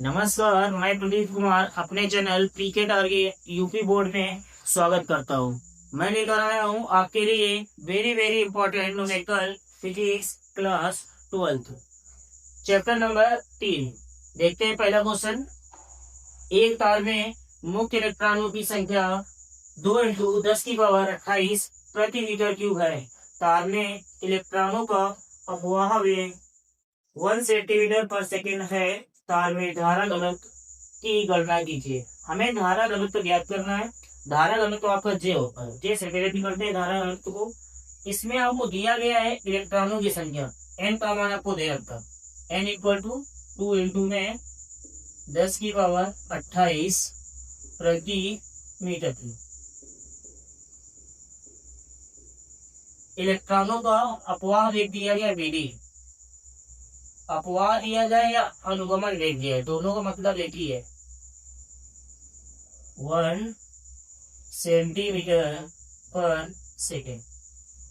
नमस्कार, मैं प्रदीप कुमार अपने channel PK target UP board में स्वागत करता हूँ। मैं लेकर आया हूँ आपके लिए very very important numerical physics class 12 chapter number 3। देखते हैं पहला क्वेश्चन। एक तार में मुक्त इलेक्ट्रॉनों की संख्या 2 × 10⁻28 प्रति मीटर क्यूब है। तार में इलेक्ट्रॉनों का अपवाह वेग 1 सेंटीमीटर पर सेकेंड है। तार में धारा घनत्व की गणना कीजिए। हमें धारा घनत्व ज्ञात करना है। धारा घनत्व आपका जे होगा। जे से रिलेट करते हैं धारा घनत्व को। इसमें आपको दिया गया है इलेक्ट्रॉनों की संख्या, एन का मान आपको दे रखा। एन इक्वल टू 2 इंटू में 10⁻28 प्रति मीटर क्यूब। इलेक्ट्रॉनों का अपवाह वेग दिया गया वीडी। अपवाह दिया जाए या अनुगमन वेग दिया है, दोनों का मतलब एक ही है। 1 सेंटीमीटर पर सेकेंड।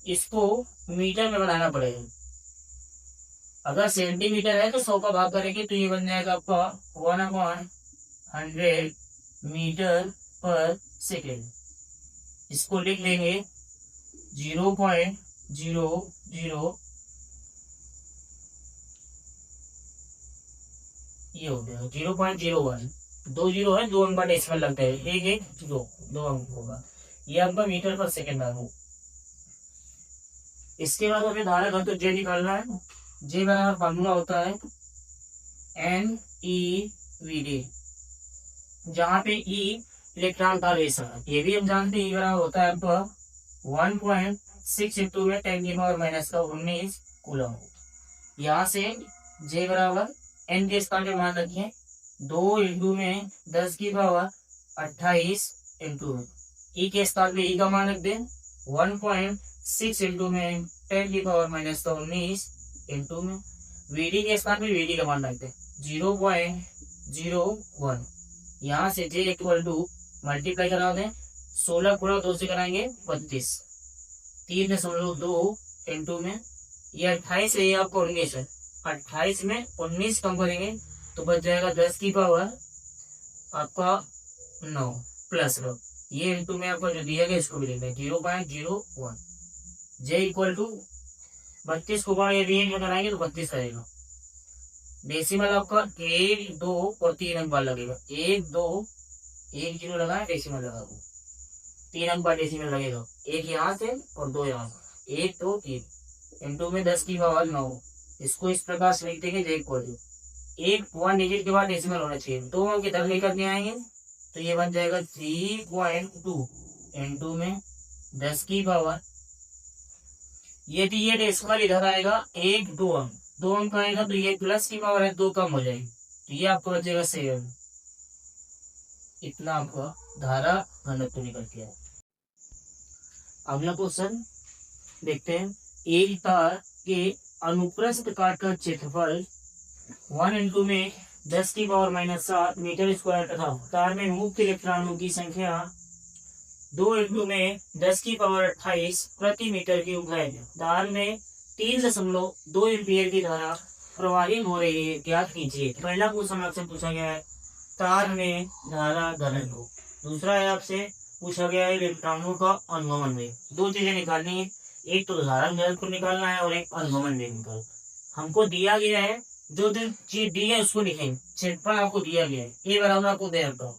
इसको मीटर में बनाना पड़ेगा। अगर सेंटीमीटर है तो 100 का भाग करेंगे तो ये बन जाएगा आपका 1/100 मीटर पर सेकेंड। इसको लिख लेंगे 0.00, ये हो गया 0.01। 2 जीरो है, 2 अंक का डेसिमल लगता है, एक एक दो अंक होगा। ये आपका मीटर पर सेकेंड है। इसके बाद हमें धारा घनत्व जे निकालना है। जे बराबर फार्मूला होता है NeVd, जहाँ पे E इलेक्ट्रॉन का रेशा है। ये भी हम जानते हैं, E बराबर होता है आपका 1.6 इंटू में 10⁻⁻19 कूलम। यहाँ से जे बराबर एन के स्थान पे मान रखिए 2 इंटू में 10⁻28 इंटू में ई के स्थान पे ई का मान रख दें 1.6 इंटू में 10⁻⁻19 इंटू में वीडी के स्थान पे वीडी का मान रख दें 0.01। यहाँ से जे इक्वल टू मल्टीप्लाई करा दें 16 गुणा 2 से कराएंगे 32, 3.2 इंटू में ये 28 है, ये आपको 19 है। 28 में 19 कम करेंगे तो बच जाएगा 10 की पावर आपका 9 प्लस रो। ये इंटू में आपको जो दिया गया इसको भी लिखना है 0.01। जे इक्वल टू 32 को बाहर रेंज में कराएंगे तो 32 रहेगा। डेसिमल आपका 1 2 और 3 अंक बार लगेगा। 1 2 1 0 लगाए, डेसिमल लगा 3 अंक बार डेसिमल लगेगा। एक यहाँ से और 2 यहाँ, 1 2 3 इंटू में 10 की पावर 9। इसको इस प्रकार से लिख देंगे जे इक्वल टू एक 1 डिजिट के बाद डेसिमल होना चाहिए। 2 अंक इधर लेकर के आएंगे तो ये बन जाएगा 3.2 इंटू में 10 की पावर, यदि ये डेसिमल इधर आएगा 1 2 अंक, 2 अंक आएगा तो ये प्लस की पावर है 2 कम हो जाएगी तो ये आपको बचेगा 7। इतना आपका धारा घनत्व निकल के आया। अगला क्वेश्चन देखते हैं। एक तार के अनुप्रस्थ काट का क्षेत्रफल 1 इंटू में 10⁻⁻7 मीटर स्क्वायर तथा तार में मुक्त इलेक्ट्रॉनों की संख्या 2 इंटू में 10⁻28 प्रति मीटर क्यूब है। तार में 3.2 एम्पीयर की धारा प्रवाहित हो रही है, ज्ञात कीजिए। पहला क्वेश्चन आपसे पूछा गया है तार में धारा घनत्व, दूसरा है आपसे पूछा गया है इलेक्ट्रॉनों का अनुगमन वेग। दो चीजें निकालनी है, एक तो धारा घनत्व निकालना है और एक अनुगमन वेग निकालना। हमको दिया गया है, जो चीज दी है उसको लिखेंगे। क्षेत्रफल आपको दिया गया है, ए बराबर आपको दे रखा हूं।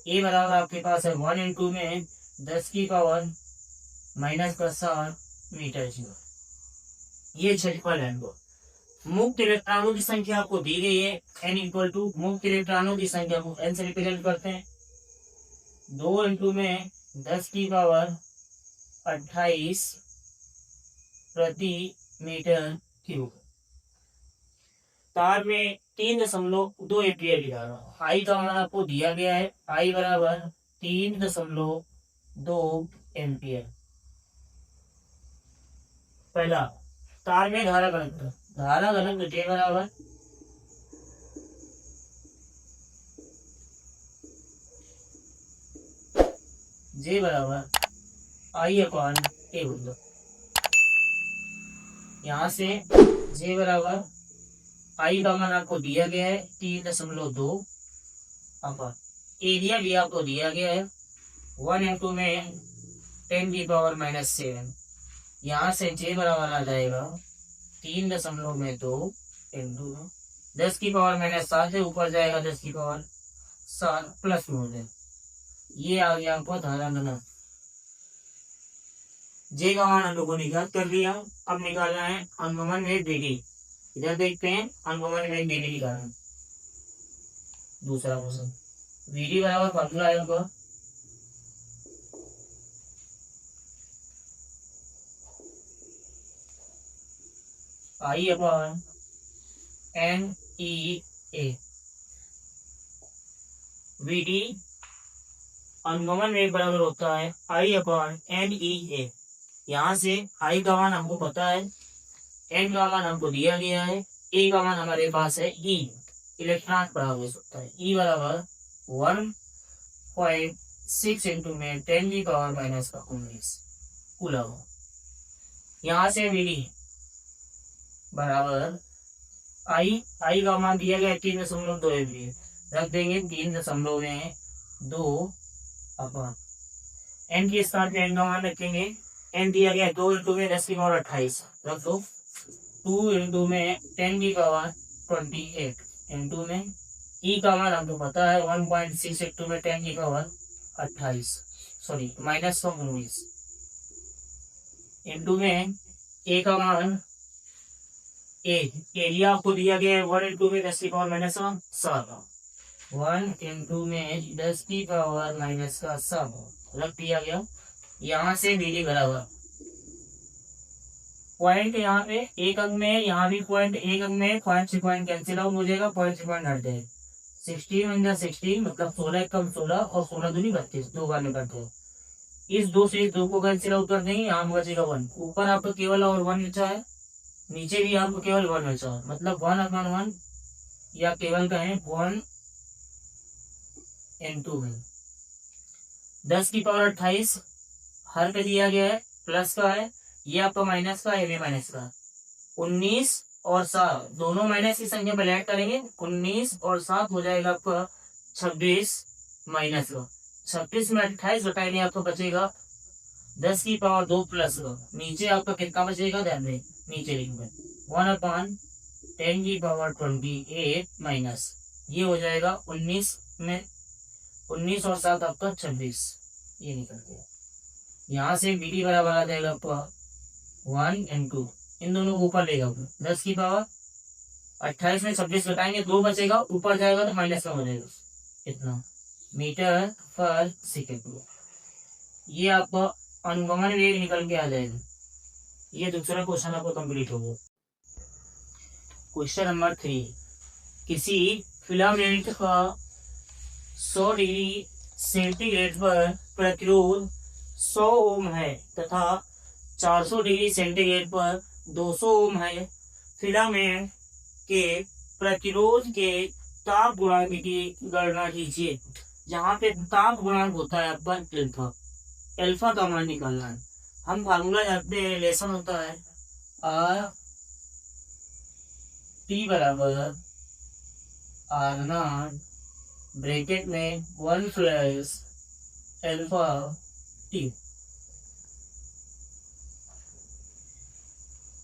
ए बराबर आपके पास है 1 इंटू में 10⁻⁻7 मीटर क्यूब। ये क्षेत्रफल है। मुक्त इलेक्ट्रॉनों की संख्या आपको दी गई है n इक्वल टू मुक्त इलेक्ट्रॉनों की संख्या को n से रिप्रेजेंट करते हैं 2 इंटू में 10⁻28 प्रति मीटर क्यूब। तार में 3.2 एम्पीयर की धारा, आई का मान आपको दिया गया है, आई बराबर 3.2 एम्पीयर। पहला तार में धारा घनत्व, धारा घनत्व जे बराबर आई अपॉन ए होगा। यहाँ से जे बराबर आई का मान आपको दिया गया है 3.2 अपॉन एरिया भी आपको दिया गया है 1 में 10⁻⁻7। यहाँ से j बराबर आ जाएगा 3.2 इंटू 10⁻⁻7 से ऊपर जाएगा 10⁻7 प्लस में। ये आ गया आपको धारा घनत्व। जे का मान हम लोगों ने ज्ञात कर दिया। अब निकालना है अनुगमन वेग dt। इधर देखते हैं अनुगमन वेग dt निकालना। दूसरा क्वेश्चन vd बराबर फॉर्मूला है आपका I अपॉन NEA। vd अनुगमन वेग बराबर होता है I अपॉन NEA। यहाँ से I का मान हमको पता है, N का मान हमको दिया गया है, A का मान हमारे पास है E इलेक्ट्रॉन बराबर होता है E बराबर 1.6 इंटू में 10⁻⁻19 कूलम। यहाँ से VD बराबर I का मान दिया गया 3.2 एम्पीयर, रख देंगे 3.2 अपॉन N के स्थान पे N का मान रखेंगे। N दिया गया 2 इंटू में 10⁻28 रख दो 2 इंटू में 10⁻28 इंटू में E का मान हमको पता है 1.6 इंटू में 10⁻28 सॉरी -19 इंटू में A का मान एरिया आपको दिया गया है 1 इंटू में 10⁻⁻7 1 इंटू में 10⁻⁻7 रख दिया गया। यहाँ से VD बराबर पॉइंट यहाँ पे एक अंक में, यहाँ भी पॉइंट एक अंक में, पॉइंट से पॉइंट कैंसिल आउट हो जाएगा, पॉइंट से पॉइंट हट जाएगा। 16 × 16 मतलब 16 कम 16 और 16 दूनी 32 दो बार में करते हो। इस 2 से 2 को कैंसिल आउट कर देंगे, यहाँ बचेगा 1। ऊपर आपको केवल और 1 बचा है, नीचे भी आपको केवल 1 बचा है, मतलब 1 अपॉन 1 या केवल कहें 1 इंटू 10⁻28 हर पे दिया गया है, प्लस का है, ये आपका माइनस का है, ये माइनस का। 19 और 7 दोनों माइनस की संख्या में ऐड करेंगे, 19 और 7 हो जाएगा आपका 26 माइनस का। 26 में 28 घटाएंगे आपको बचेगा 10⁻2 प्लस का। नीचे आपका कितना बचेगा ध्यान दें, नीचे लिखेंगे 1/10⁻28 माइनस, ये हो जाएगा 19 में 19 और 7 आपका 26, ये निकल गया। यहाँ से VD बराबर आ जाएगा आपका 1 इंटू इन दोनों को ऊपर लेगा 10⁻28 में 26 घटाएंगे 2 बचेगा, ऊपर जाएगा तो माइनस का बनेगा इतना मीटर पर सेकेंड। ये आपका अनुगमन वेग निकल के आ जाएगा। ये दूसरा क्वेश्चन आपको कंप्लीट हो गया। क्वेश्चन नंबर 3, किसी फिलामेंट का 100 डिग्री सेंटीग्रेड पर प्रतिरोध 100 ओम है तथा 400 डिग्री सेंटीग्रेड पर 200 ओम है। फिलामेंट के प्रतिरोध के ताप गुणांक की गणना कीजिए। जहाँ पे ताप गुणांक होता है अपन अल्फा, अल्फा का मान निकालना है। हम फार्मूला जानते हैं, रिलेशन होता है R T बराबर R0 ब्रैकेट में 1 प्लस अल्फा टी।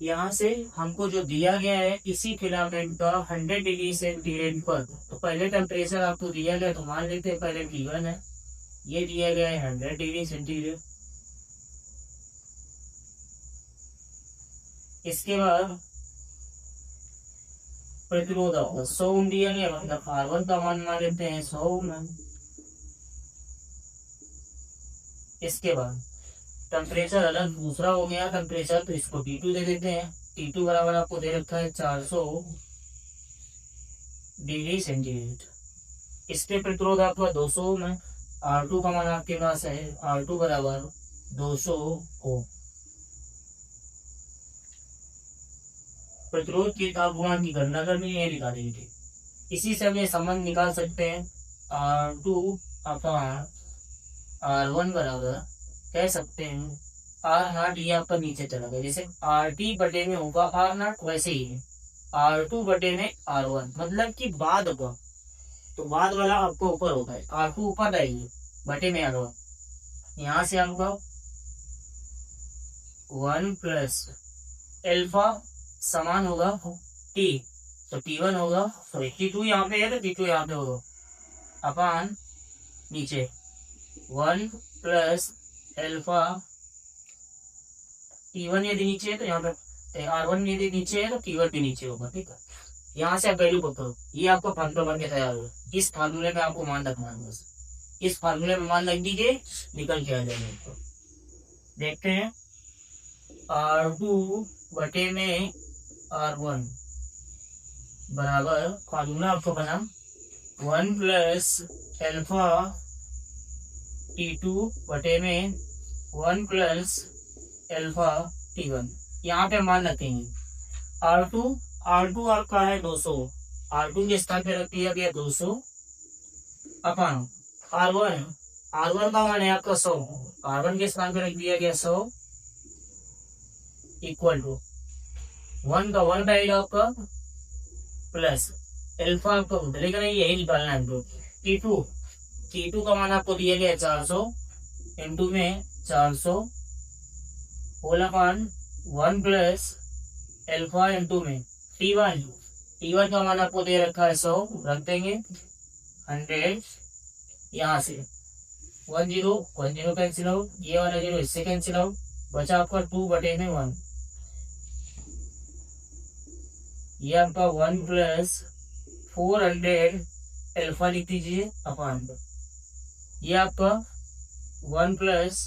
यहाँ से हमको जो दिया गया है किसी फिलामेंट का 100 डिग्री सेंटीग्रेड पर, तो पहले टेम्परेचर आपको दिया गया तो मान लेते हैं पहले T1 है, ये दिया गया है 100 डिग्री सेंटीग्रेड। इसके बाद प्रतिरोध 100 ओम दिया गया, मतलब R1 का मान लेते हैं 100 ओम। इसके बाद टेम्परेचर अलग दूसरा हो गया टेम्परेचर, तो इसको T2 दे देते हैं। T2 बराबर आपको दे रखा है 400 डिग्री सेंटीग्रेड। इसके प्रतिरोध आपका 200 ओम है। R2 का मान आपके पास है, R2 बराबर 200 ओम। प्रतिरोध के ताप गुणांक की गणना करनी है, निकालेंगे। इसी से हम ये संबंध निकाल सकते हैं R2 अपॉन R1 बराबर कह सकते हैं R0, ये आपका नीचे चला गया, जैसे RT बटे में होगा R0 वैसे ही है R2 बटे में R1, मतलब कि बाद का, तो बाद वाला आपको ऊपर होता है, R2 ऊपर रहेगी बटे में R1। यहाँ से आपका 1 प्लस एल्फा समान होगा T, तो T1 होगा, सॉरी T2 यहाँ पे है तो T2 यहाँ पे होगा, अपान नीचे 1 प्लस एल्फा T1 यदि नीचे है तो यहाँ पे R1 यदि नीचे है तो T1 भी नीचे होगा। ठीक है, यहाँ से आप वैल्यू पुट करो, ये आपका फार्मूला बन के तैयार होगा। इस फार्मूले में आपको मान रखना है, बस इस फार्मूले में मान रख दीजिए, निकल के आ जाएगा। देखते हैं, R2 बटे में R1 बराबर फार्मूला आपको बना 1 प्लस एल्फा T2 बटे में 1 प्लस एल्फा T1। यहाँ पे मान रखेंगे R2 आपका है 200, R2 के स्थान पे रख दिया गया 200 अपन R1 का मान है आपका 100, R1 के स्थान पे रख दिया गया 100 इक्वल टू 1 का 1 रहेगा आपका प्लस एल्फा आपका उधरेगा नहीं, यही निकालना है। T2 का मान आपको दिया गया 400, M2 में 400 होल अपन 1 प्लस एल्फा M2 में T1 का मान आपको दे रखा है 100, रख देंगे 100, यहाँ से 1 0 कैंसिल आउट, ये वाला 0 इससे कैंसिल आउट, बचा आपका 2 बटे में 1, ये आपका 1 प्लस 400 एल्फा लिख दीजिए अपान, ये आपका 1 प्लस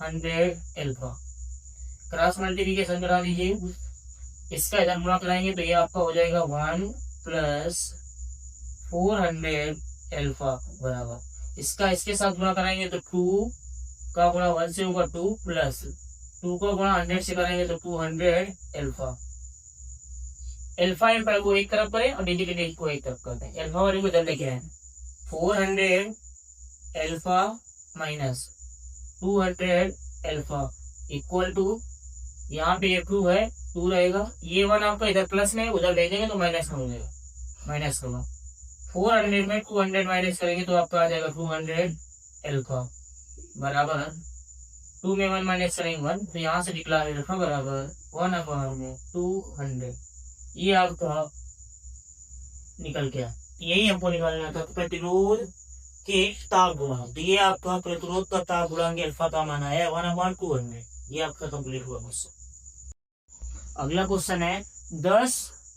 100 एल्फा, क्रॉस मल्टीप्लिकेशन करा दीजिए, इसका इधर गुणा कराएंगे तो ये आपका हो जाएगा 1 प्लस 400 एल्फा बराबर, इसका इसके साथ गुणा कराएंगे तो 2 का गुणा 1 से होगा 2 प्लस 2 का गुणा 100 से करेंगे तो 200 एल्फा को एक तरफ करें और डिजिट को एक तरफ करते हैं, एल्फा वाले को इधर लेके आए 400 alpha minus 200 alpha equal to, यहाँ पे ये 2 है 2 रहेगा, ये 1 आपका इधर प्लस में उधर ले जाएंगे तो माइनस में हो जाएगा, माइनस होगा 400 में 200 माइनस करेंगे तो आपका आ जाएगा 200 एल्फा बराबर 2 में 1 माइनस करेंगे 1, तो यहाँ से निकला एल्फा बराबर 1/200, ये आपका निकल गया। यही हमको निकालना था, प्रतिरोध के ताप गुणांक, तो ये आपका प्रतिरोध का ताप गुणांक अल्फा का मान है 1/200, ये आपका कंप्लीट हुआ क्वेश्चन। अगला क्वेश्चन है 10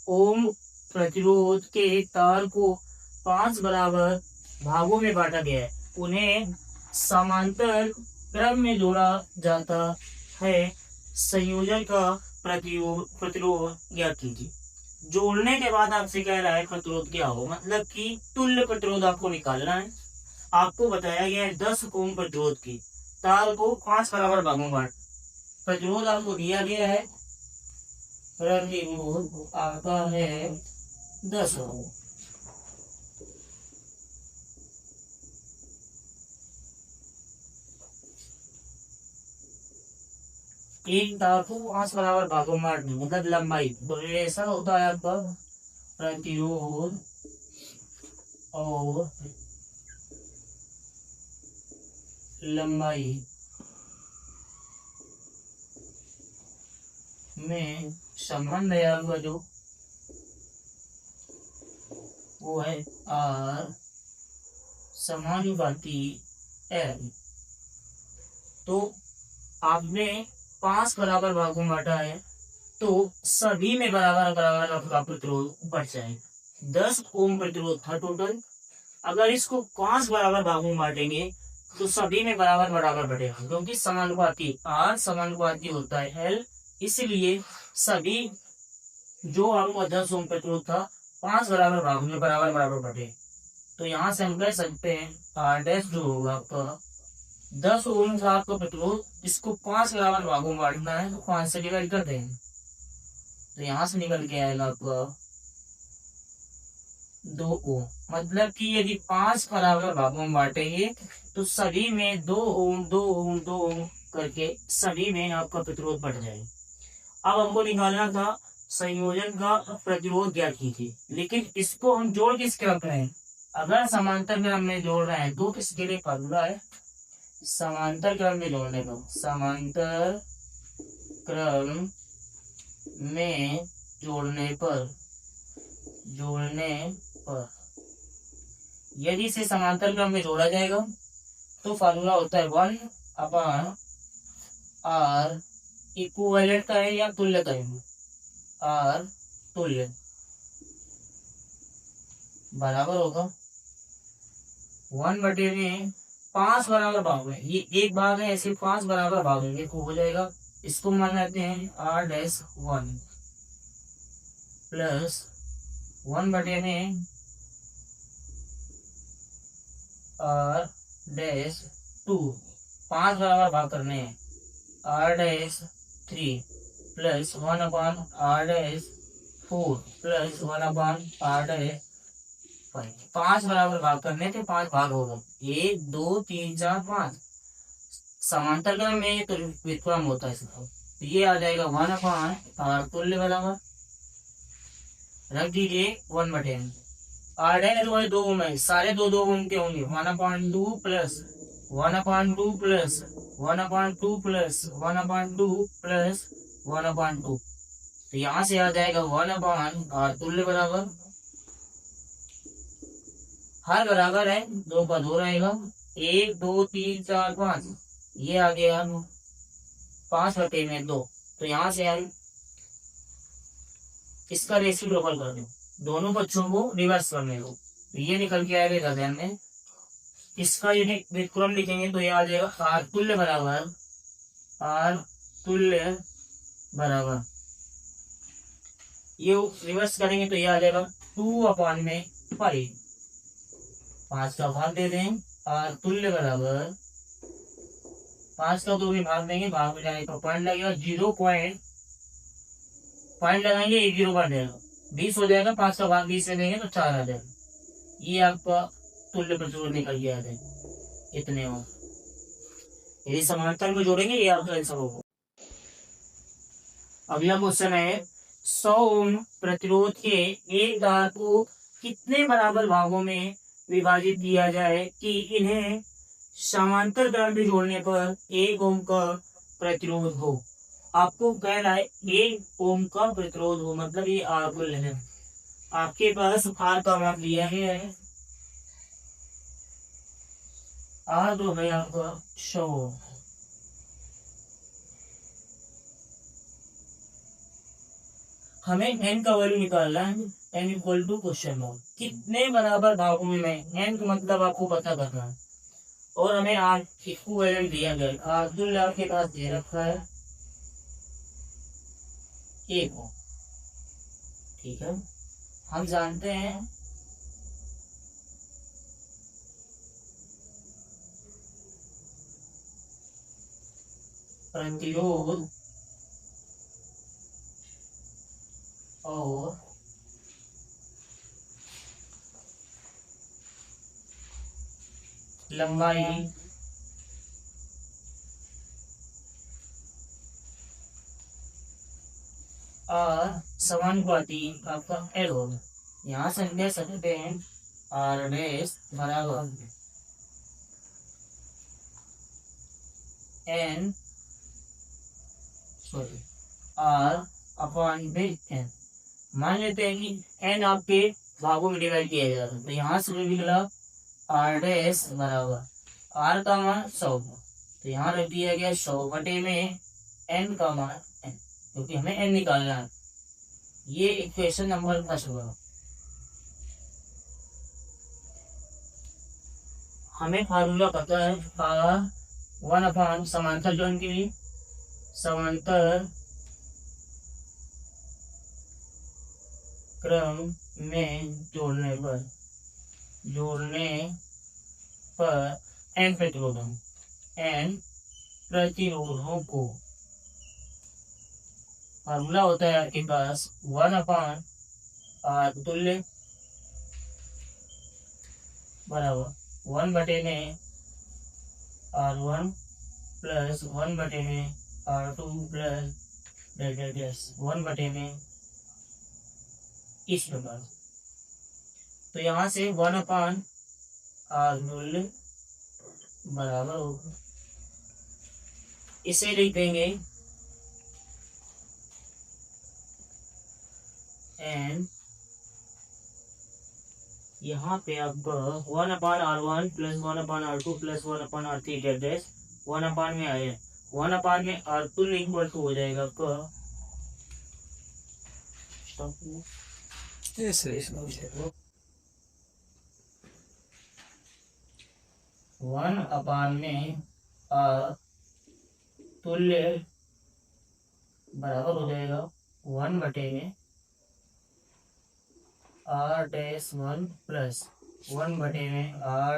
ओम प्रतिरोध के तार को 5 बराबर भागों में बांटा गया है, उन्हें समांतर क्रम में जोड़ा जाता है, संयोजन का प्रतिरोध ज्ञात कीजिए। जोड़ने के बाद आपसे कह रहा है प्रतिरोध क्या हो, मतलब कि तुल्य प्रतिरोध आपको निकालना है। आपको बताया गया है 10 ओम प्रतिरोध की तार को 5 बराबर भागों में बांट, प्रतिरोध आपको दिया गया है, प्रतिरोध आता है 10 ओम। एक तार को 5 बराबर भागों में बांटने मतलब लंबाई, तो ऐसा होता है आपका प्रतिरोध और लंबाई में संबंध है आपका जो वो है R समानुपाती L। तो आपने 5 बराबर भागों में बांटा है तो सभी में बराबर बराबर आपका प्रतिरोध बढ़ जाएगा। 10 ओम प्रतिरोध था टोटल, अगर इसको 5 बराबर भागों में बांटेंगे तो सभी में बराबर बराबर बढ़ेगा, क्योंकि समानुपाती R समानुपाती होता है L, इसलिए सभी जो आपको 10 ओम प्रतिरोध था 5 बराबर भागों में बराबर बराबर बढ़े। तो यहाँ से हम कह सकते हैं R डैश जो होगा आपका 10 ओम था आपका प्रतिरोध, इसको 5 बराबर भागों में बांटना है तो 5 से डिवाइड कर देंगे, तो यहाँ से निकल के आएगा आपका 2 ओम। मतलब कि यदि 5 बराबर भागों में बांटेंगे तो सभी में 2 ओम 2 ओम 2 ओम करके सभी में आपका प्रतिरोध बढ़ जाएगा। अब हमको निकालना था संयोजन का प्रतिरोध ज्ञात कीजिए। लेकिन इसको हम जोड़ किसके रख रहे हैं? अगर समांतर क्रम में जोड़ रहे हैं तो किसके लिए फार्मूला है? समांतर क्रम में जोड़ने का, समांतर क्रम में जोड़ने पर यदि इसे समांतर क्रम में जोड़ा जाएगा तो फार्मूला होता है 1/r इक्विवेलेंट का है या तुल्य का है, r तुल्य बराबर होगा 1/5 बराबर भाग है। ये एक भाग है, ऐसे 5 बराबर भाग है, हो जाएगा। इसको मान लेते हैं r-1 प्लस 1/r-2, 5 बराबर भाग करने हैं, r-3 plus 1/r-4 plus 1/r-5, 5 बराबर भाग करने थे, 5 भाग होगा, 1 2 3 4 5। समांतर क्रम में तो व्युत्क्रम होता है इसका, तो ये आ जाएगा 1/r तुल्य बराबर, रख दीजिए 1/n। r वाले 2 ओम है, सारे 2 ओम के होंगे, 1/2 प्लस 1/2 प्लस 1/2 प्लस 1/2 प्लस 1/2, तो यहाँ से आ जाएगा 1/r तुल्य बराबर, हर बराबर है, 2 का 2 रहेगा, 1 2 3 4 5, ये आ गया 5/2, तो यहाँ से आई इसका रेसिप्रोकल कर दो, दोनों बच्चों को रिवर्स करने दो, तो ये निकल के आएगा ध्यान में। इसका यदि व्युत्क्रम लिखेंगे तो ये आ जाएगा r तुल्य बराबर, ये रिवर्स करेंगे तो ये आ जाएगा 2/5, 5 का भाग दे दें, r तुल्य बराबर 5 का 2 भी भाग देंगे, भाग में जाएगा तो पॉइंट लगेगा, 0 पॉइंट लगाएंगे, 1 0 बन जाएगा, 20 हो जाएगा, 5 का भाग 20 में देंगे तो 4 आ जाएगा, ये आपका तुल्य प्रतिरोध निकल गया है इतने और। यदि समांतर में जोड़ेंगे ये आपका आंसर होगा। अगला क्वेश्चन है 100 ओम प्रतिरोध के एक धार को कितने बराबर भागों में विभाजित किया जाए कि इन्हें समांतर क्रम में जोड़ने पर 1 ओम का प्रतिरोध हो। आपको कह रहा है 1 ओम का प्रतिरोध हो, मतलब ये आर को लेना, आपके पास आर का मान दिया है, आर तो है आपका 100, हमें एन का वैल्यू निकालना है, N equal to question mark, कितने बराबर भागों में, एन का मतलब आपको पता करना है, और हमें आर इक्विवेलेंट दिया गया, आर तुल्य आपके पास दे रखा है 1 ओम, ठीक है। हम जानते हैं प्रतिरोध और लंबाई और समानुपाती आपका एल होगा। यहाँ से हम ले सकते हैं आर डैश बराबर एन r/n। मान लेते हैं कि n आपके भागों में डिवाइड किया जा रहा है, तो यहाँ से भी निकला r डैश बराबर r का मान 100, तो यहाँ रख दिया गया 100 में n का मान n, क्योंकि हमें n निकालना है। ये इक्वेशन नंबर 10 होगा। हमें फार्मूला पता है r1 समांतर जोड़ने के लिए, समांतर क्रम में जोड़ने पर n प्रतिरोधों को, फार्मूला होता है आपके पास 1/r तुल्य बराबर 1/r1 plus 1/r2 plus 1/r इस प्रकार। तो यहाँ से 1/r तुल्य बराबर होगा, इसे लिख देंगे एन, यहाँ पे आपका 1/r1 plus 1/r2 plus 1/r3 dash 1/r में आया, 1/r में r तुल्य इक्वल टू हो जाएगा आपका 1/r में r तुल्य बराबर हो जाएगा 1/में r डैश 1 प्लस 1/में r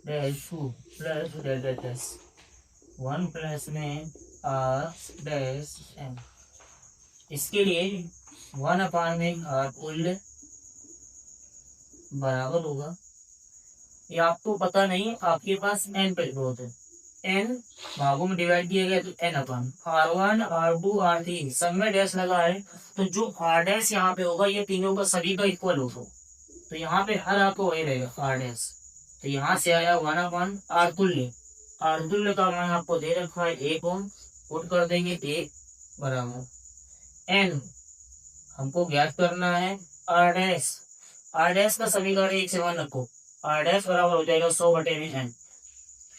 dash 2 plus delta dash 1 plus में r डैश m। इसके लिए 1/r में r तुल्य बराबर होगा, ये आपको पता नहीं, आपके पास n प्रतिरोध है, n भागों में डिवाइड किया गया तो n/, r1 r2 r3 सब में डैश लगा है, तो जो r डैश यहाँ पे होगा ये तीनों का सभी का इक्वल होगा, तो यहाँ पे हर आपको वही रहेगा r डैश। तो यहाँ से आया 1/r तुल्य, r तुल्य का मान आपको दे रखा है 1 ओम, पुट कर देंगे 1 बराबर n, हमको ज्ञात करना है r डैश का समीकरण 1 से 1 रखो, r डैश बराबर हो जाएगा 100/n,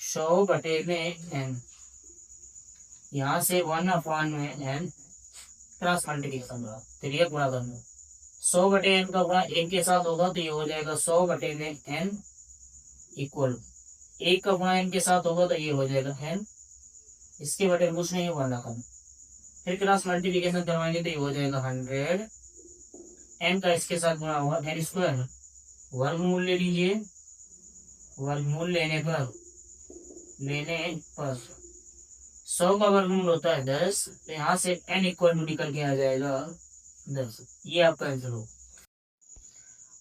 100/n, यहाँ से 1/n क्रॉस मल्टीप्लिकेशन होगा, फिर ये गुणा करना, 100/n का गुणा 1 के साथ होगा तो ये हो जाएगा 100/n इक्वल 1 का गुणा n के साथ होगा तो ये हो जाएगा n, इसके बटे कुछ नहीं गुणा करना, फिर क्रॉस मल्टीप्लिकेशन करवाएंगे तो ये हो जाएगा 100, n का इसके साथ गुणा होगा n स्क्वायर, वर्गमूल ले लीजिए, वर्गमूल लेने पर 100 का वर्गमूल होता है 10, तो यहाँ से n इक्वल टू निकल के आ जाएगा 10, ये आपका आंसर हो।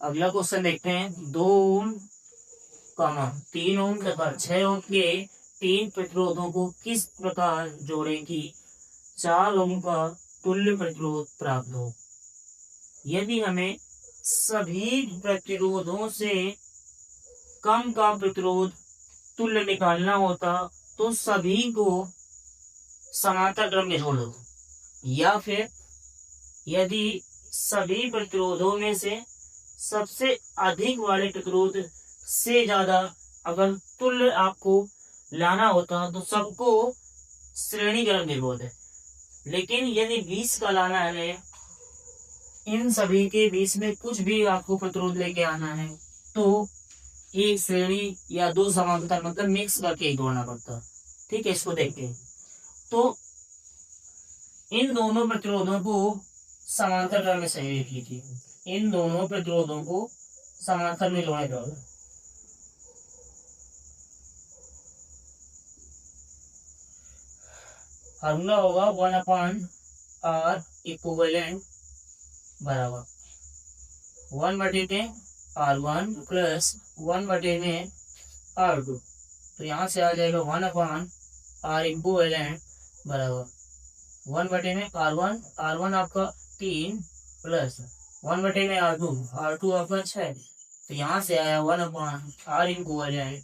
अगला क्वेश्चन देखते हैं, 2 ओम 3 ओम तथा 6 ओम के 3 प्रतिरोधों को किस प्रकार जोड़ें कि 4 ओम का तुल्य प्रतिरोध प्राप्त हो। यदि हमें सभी प्रतिरोधों से कम का प्रतिरोध तुल्य निकालना होता तो सभी को समांतर क्रम में जोड़ दो, या फिर यदि सभी प्रतिरोधों में से सबसे अधिक वाले प्रतिरोध से ज्यादा अगर तुल्य आपको लाना होता तो सबको श्रेणी क्रम में जोड़ दे, लेकिन यदि 20 का लाना है, इन सभी के बीच में कुछ भी आपको प्रतिरोध लेके आना है तो एक श्रेणी या 2 समांतर मतलब मिक्स करके जोड़ना पड़ता। ठीक है, इसको देखते हैं, तो इन दोनों प्रतिरोधों को समांतर क्रम में सही कीजिए, इन दोनों प्रतिरोधों को समांतर में जोड़ा जाएगा, फार्मूला होगा 1/r इक्विवेलेंट बराबर 1/r1 प्लस 1/r2, तो यहाँ से आ जाएगा 1/r इक्विवेलेंट बराबर 1/r1, r1 आपका 3 प्लस 1/r2 आपका 6, तो यहाँ से आया 1/r equivalent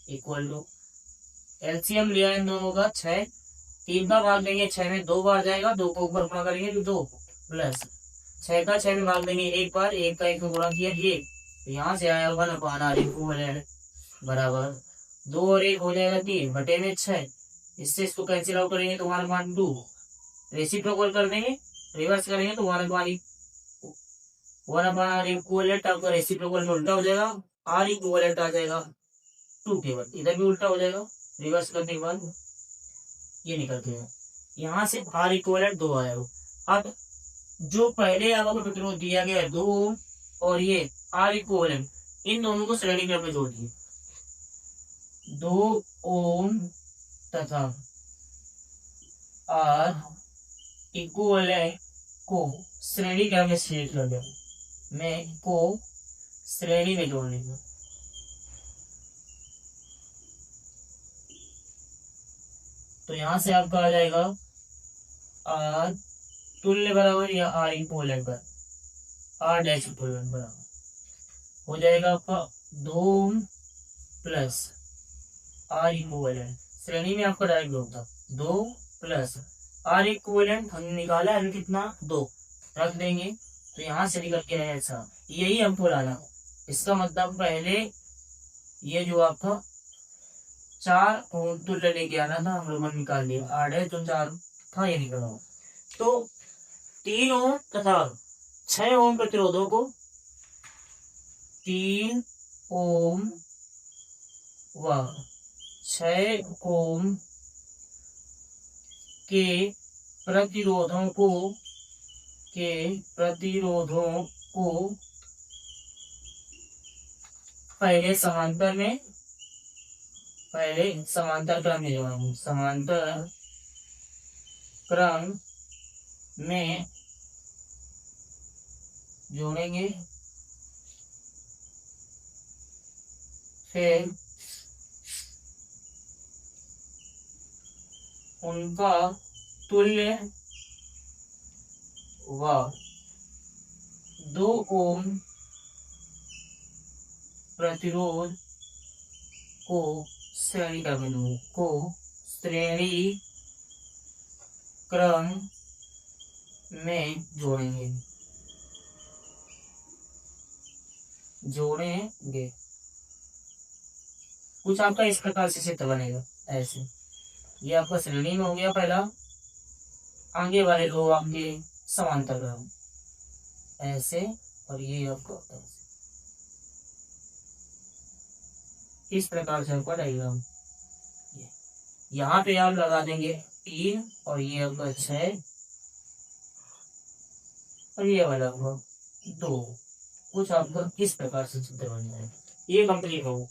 equal to, LCM लिया इन दोनों का 6, 3 का भाग देंगे 6 में 2 बार जाएगा, 2 को ऊपर गुणा करेंगे तो 2 प्लस 6 का 6 में भाग देंगे 1 बार, 1 का 1 में गुणा किया 1, तो यहाँ से आया 1/r इक्विवेलेंट बराबर 2 और 1 हो जाएगा 3 बटे में 6, इससे इसको कैंसिल आउट करेंगे तो 1/2, रेसिप्रोकल कर देंगे, रिवर्स करेंगे तो 1/r इक्विवेलेंट आपका रेसिप्रोकल में उल्टा हो जाएगा, r इक्विवेलेंट आ जाएगा 2 केवल, इधर भी उल्टा हो जाएगा, रिवर्स करने के बाद ये निकलते हैं, यहाँ से r इक्विवेलेंट 2 आया हो। अब जो पहले आपको प्रतिरोध दिया गया है 2 ओम और ये r इक्विवेलेंट, इन दोनों को श्रेणी क्रम में जोड़ दिए, 2 ओम तथा r इक्विवेलेंट को श्रेणी क्रम में सेट कर दिया, मैं को श्रेणी में जोड़ लेंगे, तो यहाँ से आपका आ जाएगा r तुल्य बराबर या r इक्विवेलेंट पर आर डैश इक्विवेलेंट बराबर हो जाएगा आपका 2 प्लस आर इक्विवेलेंट। श्रेणी में आपका डायरेक्ट योग था 2 प्लस आर इक्विवेलेंट हमने निकाला है कितना 2 रख देंगे तो यहाँ से निकल के आया ऐसा, यही हमको लाना। इसका मतलब पहले ये जो आपका 4 ओम तुल्य लेके आना था हम लोगों ने निकाल लिया, 8 है तो 4 था ये निकला। तो 3 ओम तथा 6 ओम प्रतिरोधों को 3 ओम व 6 ओम के प्रतिरोधों को पहले समांतर क्रम में जोड़ेंगे, समांतर क्रम में जोड़ेंगे। फिर उनका तुल्य व 2 ओम प्रतिरोध को श्रेणी क्रम में जोड़ेंगे। कुछ आपका इस प्रकार से चित्र बनेगा ऐसे। ये आपका श्रेणी में हो गया पहला, आगे वाले दो आपके समांतर क्रम ऐसे, और ये आपका ऐसे। इस प्रकार से आपका डायग्राम यहाँ पे आप लगा देंगे 3 और ये आपका 6 और ये वाला आपका 2। कुछ आपका इस प्रकार से चित्र बन जाएगा। ये कंप्लीट हो।